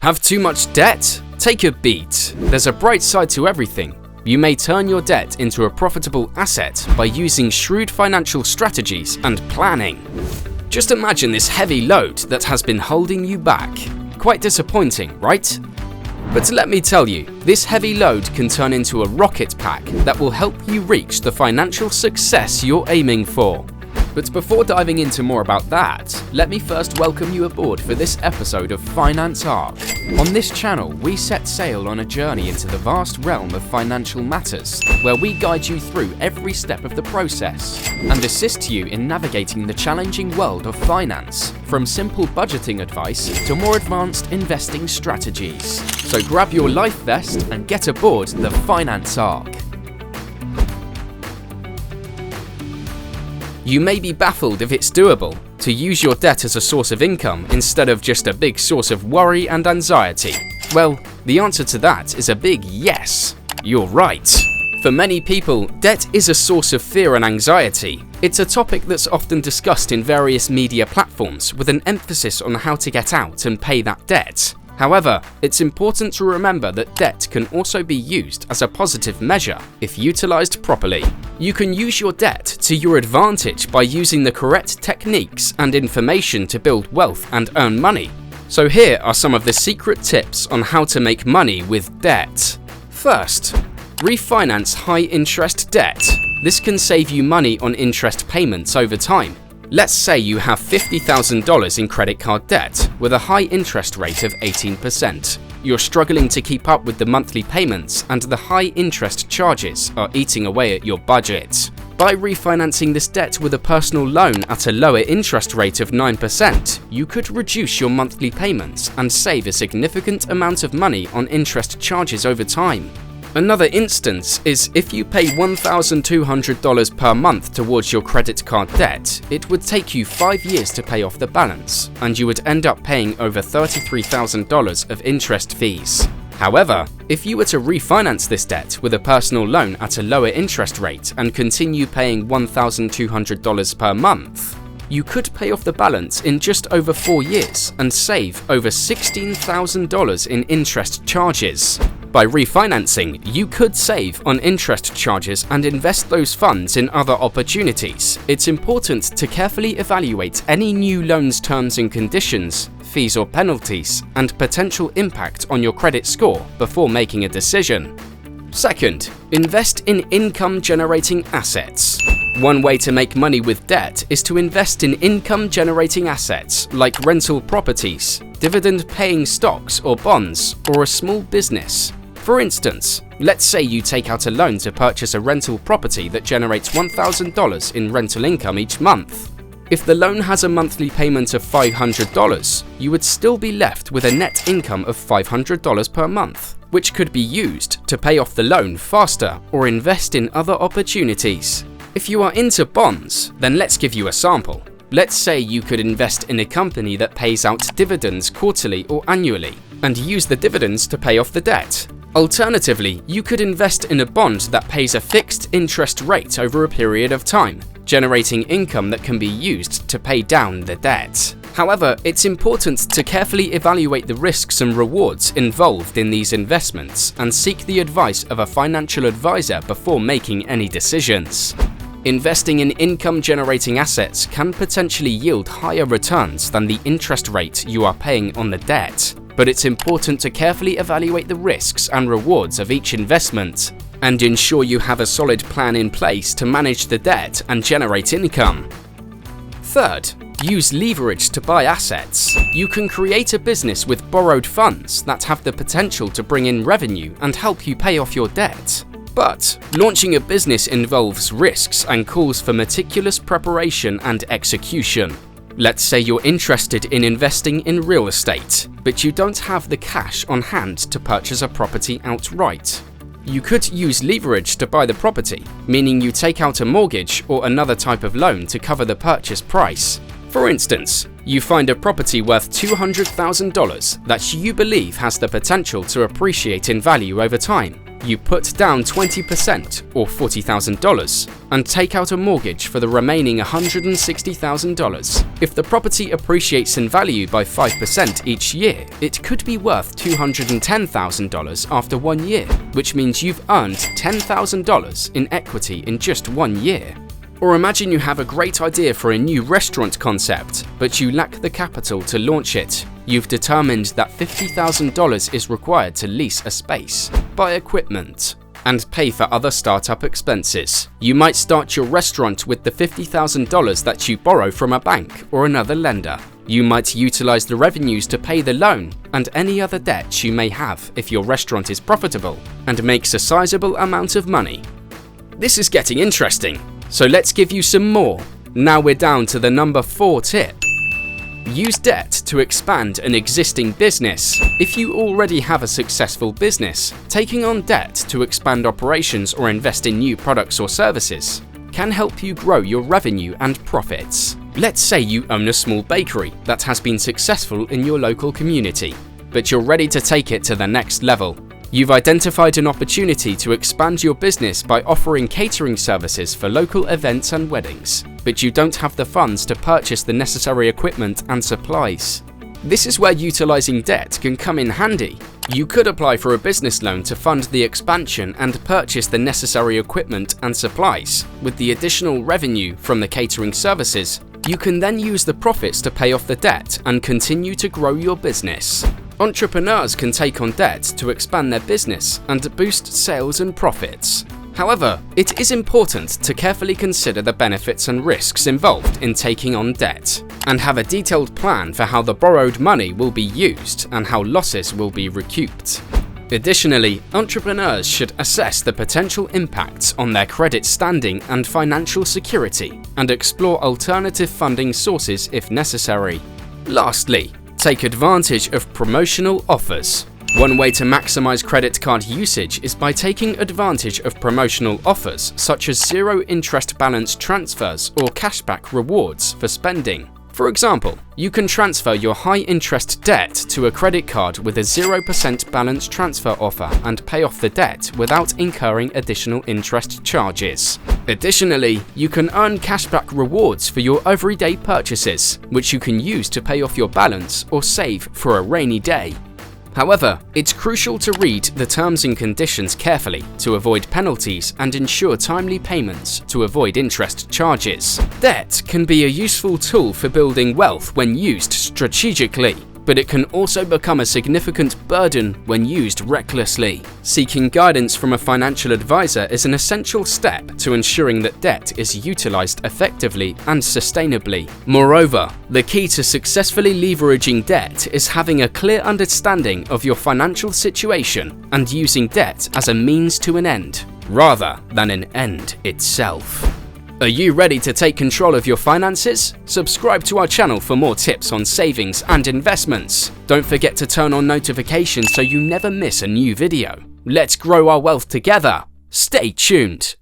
Have too much debt? Take a beat. There's a bright side to everything. You may turn your debt into a profitable asset by using shrewd financial strategies and planning. Just imagine this heavy load that has been holding you back. Quite disappointing, right? But let me tell you, this heavy load can turn into a rocket pack that will help you reach the financial success you're aiming for. But before diving into more about that, let me first welcome you aboard for this episode of Finance Arc. On this channel, we set sail on a journey into the vast realm of financial matters, where we guide you through every step of the process and assist you in navigating the challenging world of finance, from simple budgeting advice to more advanced investing strategies. So grab your life vest and get aboard the Finance Arc. You may be baffled if it's doable to use your debt as a source of income instead of just a big source of worry and anxiety. Well, the answer to that is a big yes. You're right. For many people, debt is a source of fear and anxiety. It's a topic that's often discussed in various media platforms with an emphasis on how to get out and pay that debt. However, it's important to remember that debt can also be used as a positive measure if utilized properly. You can use your debt to your advantage by using the correct techniques and information to build wealth and earn money. So here are some of the secret tips on how to make money with debt. First, refinance high-interest debt. This can save you money on interest payments over time. Let's say you have $50,000 in credit card debt with a high interest rate of 18%. You're struggling to keep up with the monthly payments and the high interest charges are eating away at your budget. By refinancing this debt with a personal loan at a lower interest rate of 9%, you could reduce your monthly payments and save a significant amount of money on interest charges over time. Another instance is if you pay $1,200 per month towards your credit card debt, it would take you 5 years to pay off the balance, and you would end up paying over $33,000 of interest fees. However, if you were to refinance this debt with a personal loan at a lower interest rate and continue paying $1,200 per month, you could pay off the balance in just over 4 years and save over $16,000 in interest charges. By refinancing, you could save on interest charges and invest those funds in other opportunities. It's important to carefully evaluate any new loan's terms and conditions, fees or penalties, and potential impact on your credit score before making a decision. Second, invest in income-generating assets. One way to make money with debt is to invest in income-generating assets like rental properties, dividend-paying stocks or bonds, or a small business. For instance, let's say you take out a loan to purchase a rental property that generates $1,000 in rental income each month. If the loan has a monthly payment of $500, you would still be left with a net income of $500 per month, which could be used to pay off the loan faster or invest in other opportunities. If you are into bonds, then let's give you a sample. Let's say you could invest in a company that pays out dividends quarterly or annually, and use the dividends to pay off the debt. Alternatively, you could invest in a bond that pays a fixed interest rate over a period of time, generating income that can be used to pay down the debt. However, it's important to carefully evaluate the risks and rewards involved in these investments and seek the advice of a financial advisor before making any decisions. Investing in income-generating assets can potentially yield higher returns than the interest rate you are paying on the debt, but it's important to carefully evaluate the risks and rewards of each investment and ensure you have a solid plan in place to manage the debt and generate income. Third, use leverage to buy assets. You can create a business with borrowed funds that have the potential to bring in revenue and help you pay off your debt. But launching a business involves risks and calls for meticulous preparation and execution. Let's say you're interested in investing in real estate, but you don't have the cash on hand to purchase a property outright. You could use leverage to buy the property, meaning you take out a mortgage or another type of loan to cover the purchase price. For instance, you find a property worth $200,000 that you believe has the potential to appreciate in value over time. you put down 20% or $40,000 and take out a mortgage for the remaining $160,000. If the property appreciates in value by 5% each year, it could be worth $210,000 after 1 year, which means you've earned $10,000 in equity in just 1 year. Or imagine you have a great idea for a new restaurant concept, but you lack the capital to launch it. You've determined that $50,000 is required to lease a space, buy equipment, and pay for other startup expenses. You might start your restaurant with the $50,000 that you borrow from a bank or another lender. You might utilize the revenues to pay the loan and any other debts you may have if your restaurant is profitable and makes a sizable amount of money. This is getting interesting, so let's give you some more. Now we're down to the number 4 tip. Use debt to expand an existing business. If you already have a successful business, taking on debt to expand operations or invest in new products or services can help you grow your revenue and profits. Let's say you own a small bakery that has been successful in your local community, but you're ready to take it to the next level. You've identified an opportunity to expand your business by offering catering services for local events and weddings, but you don't have the funds to purchase the necessary equipment and supplies. This is where utilizing debt can come in handy. You could apply for a business loan to fund the expansion and purchase the necessary equipment and supplies. With the additional revenue from the catering services, you can then use the profits to pay off the debt and continue to grow your business. Entrepreneurs can take on debt to expand their business and boost sales and profits. However, it is important to carefully consider the benefits and risks involved in taking on debt, and have a detailed plan for how the borrowed money will be used and how losses will be recouped. Additionally, entrepreneurs should assess the potential impacts on their credit standing and financial security, and explore alternative funding sources if necessary. Lastly, take advantage of promotional offers. One way to maximize credit card usage is by taking advantage of promotional offers such as zero-interest balance transfers or cashback rewards for spending. For example, you can transfer your high-interest debt to a credit card with a 0% balance transfer offer and pay off the debt without incurring additional interest charges. Additionally, you can earn cashback rewards for your everyday purchases, which you can use to pay off your balance or save for a rainy day. However, it's crucial to read the terms and conditions carefully to avoid penalties and ensure timely payments to avoid interest charges. Debt can be a useful tool for building wealth when used strategically, but it can also become a significant burden when used recklessly. Seeking guidance from a financial advisor is an essential step to ensuring that debt is utilized effectively and sustainably. Moreover, the key to successfully leveraging debt is having a clear understanding of your financial situation and using debt as a means to an end, rather than an end itself. Are you ready to take control of your finances? Subscribe to our channel for more tips on savings and investments. Don't forget to turn on notifications so you never miss a new video. Let's grow our wealth together. Stay tuned.